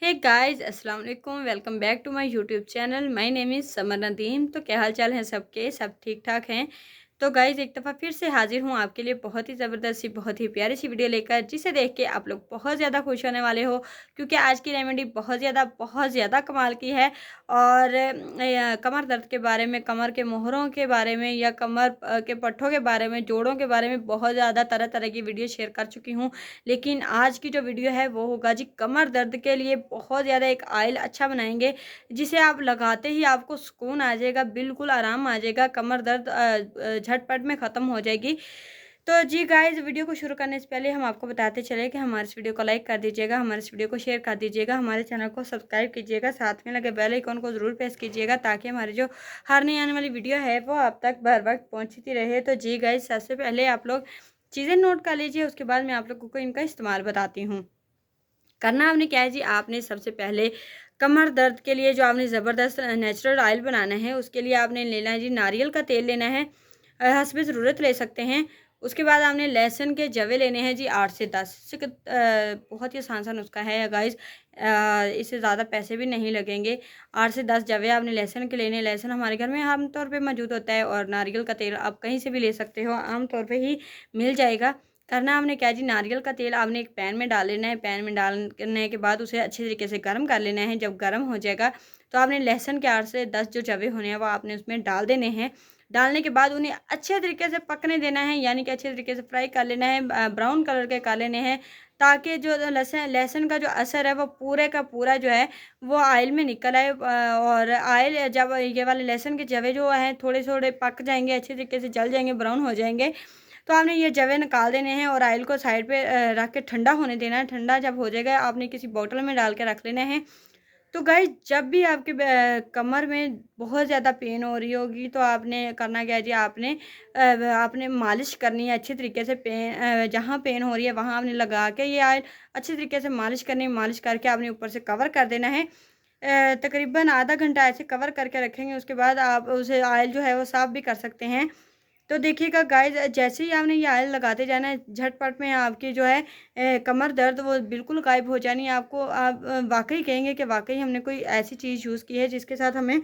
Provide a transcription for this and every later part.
हे guys, अस्सलाम वालेकुम। Welcome back to my YouTube channel. My name is Samar Nadeem. तो क्या हाल चाल है सबके? सब ठीक ठाक हैं। तो गाइस, एक दफ़ा फिर से हाजिर हूँ आपके लिए बहुत ही ज़बरदस्त सी, बहुत ही प्यारी सी वीडियो लेकर, जिसे देख के आप लोग बहुत ज़्यादा खुश होने वाले हो, क्योंकि आज की रेमेडी बहुत ज़्यादा कमाल की है। और कमर दर्द के बारे में, कमर के मोहरों के बारे में, या कमर के पट्ठों के बारे में, जोड़ों के बारे में बहुत ज़्यादा तरह तरह की वीडियो शेयर कर चुकी हूँ। लेकिन आज की जो वीडियो है वो होगा जी कमर दर्द के लिए बहुत ज़्यादा एक ऑयल अच्छा बनाएंगे, जिसे आप लगाते ही आपको सुकून आ जाएगा, बिल्कुल आराम आ जाएगा, कमर दर्द झटपट में ख़त्म हो जाएगी। तो जी गाइस, वीडियो को शुरू करने से पहले हम आपको बताते चले कि हमारे इस वीडियो को लाइक कर दीजिएगा, हमारे इस वीडियो को शेयर कर दीजिएगा, हमारे चैनल को सब्सक्राइब कीजिएगा, साथ में लगे बेल आइकन को ज़रूर प्रेस कीजिएगा, ताकि हमारी जो हर नई आने वाली वीडियो है वो आप तक बर वक्त पहुँचती रहे। तो जी गाइस, सबसे पहले आप लोग चीज़ें नोट कर लीजिए, उसके बाद मैं आप लोगों को इनका इस्तेमाल बताती हूँ। करना आपने क्या है जी, आपने सबसे पहले कमर दर्द के लिए जो आपने ज़बरदस्त नेचुरल ऑयल बनाना है, उसके लिए आपने लेना है जी नारियल का तेल लेना है, हस्बे ज़रूरत ले सकते हैं। उसके बाद आपने लहसुन के जवे लेने हैं जी 8 से 10 बहुत ही आसान सा नुस्खा है गाइस। इससे ज़्यादा पैसे भी नहीं लगेंगे। 8 से 10 जवे आपने लहसुन के लेने। लहसुन हमारे घर में आम तौर पे मौजूद होता है, और नारियल का तेल आप कहीं से भी ले सकते हो, आम तौर पे ही मिल जाएगा। करना आपने क्या जी, नारियल का तेल आपने एक पैन में डाल लेना है। पैन में डालने के बाद उसे अच्छे तरीके से गर्म कर लेना है। जब गर्म हो जाएगा तो आपने लहसुन के 8 से 10 जो जवे होने हैं वो आपने उसमें डाल देने हैं। डालने के बाद उन्हें अच्छे तरीके से पकने देना है, यानी कि अच्छे तरीके से फ्राई कर लेना है, ब्राउन कलर के कर लेने हैं, ताकि जो लहसुन लहसुन का जो असर है वो पूरे का पूरा जो है वो ऑयल में निकल आए। और ऑयल जब ये वाले लहसुन के जवे जो हैं थोड़े थोड़े पक जाएंगे, अच्छे तरीके से जल जाएंगे, ब्राउन हो जाएंगे, तो आपने ये जवे निकाल देने हैं और ऑयल को साइड पे रख के ठंडा होने देना है। ठंडा जब हो जाएगा आपने किसी बोतल में डाल के रख लेना है। तो गाइस, जब भी आपके कमर में बहुत ज़्यादा पेन हो रही होगी तो आपने करना क्या है जी, आपने मालिश करनी है अच्छे तरीके से। जहाँ पेन हो रही है वहाँ आपने लगा के ये ऑयल अच्छे तरीके से मालिश करनी है। मालिश करके आपने ऊपर से कवर कर देना है। तकरीबन आधा घंटा ऐसे कवर करके रखेंगे। उसके बाद आप उसे ऑयल जो है वो साफ़ भी कर सकते हैं। तो देखिएगा गाइज़, जैसे ही आपने ये ऑयल लगाते जाना है, झटपट में आपकी जो है कमर दर्द वो बिल्कुल गायब हो जानी है। आपको आप वाक़ई कहेंगे कि वाक़ई हमने कोई ऐसी चीज़ यूज़ की है जिसके साथ हमें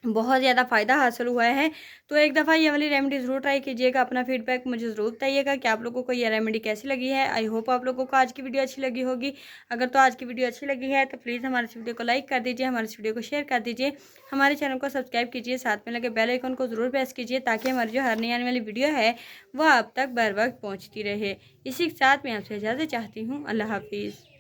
बहुत ज़्यादा फ़ायदा हासिल हुआ है। तो एक दफ़ा ये वाली रेमेडी ज़रूर ट्राई कीजिएगा। अपना फ़ीडबैक मुझे ज़रूर बताइएगा कि आप लोगों को ये रेमेडी कैसी लगी है। आई होप आप लोगों को आज की वीडियो अच्छी लगी होगी। अगर तो आज की वीडियो अच्छी लगी है तो प्लीज़ हमारे इस वीडियो को लाइक कर दीजिए, हमारे इस वीडियो को शेयर कर दीजिए, हमारे चैनल को सब्सक्राइब कीजिए, साथ में लगे बेल आइकन को ज़रूर प्रेस कीजिए, ताकि हमारी जो हर नई आने वाली वीडियो है वो आप तक बर वक्त पहुँचती रहे। इसी के साथ मैं आपसे इजाज़त चाहती हूँ। अल्लाह हाफ़िज़।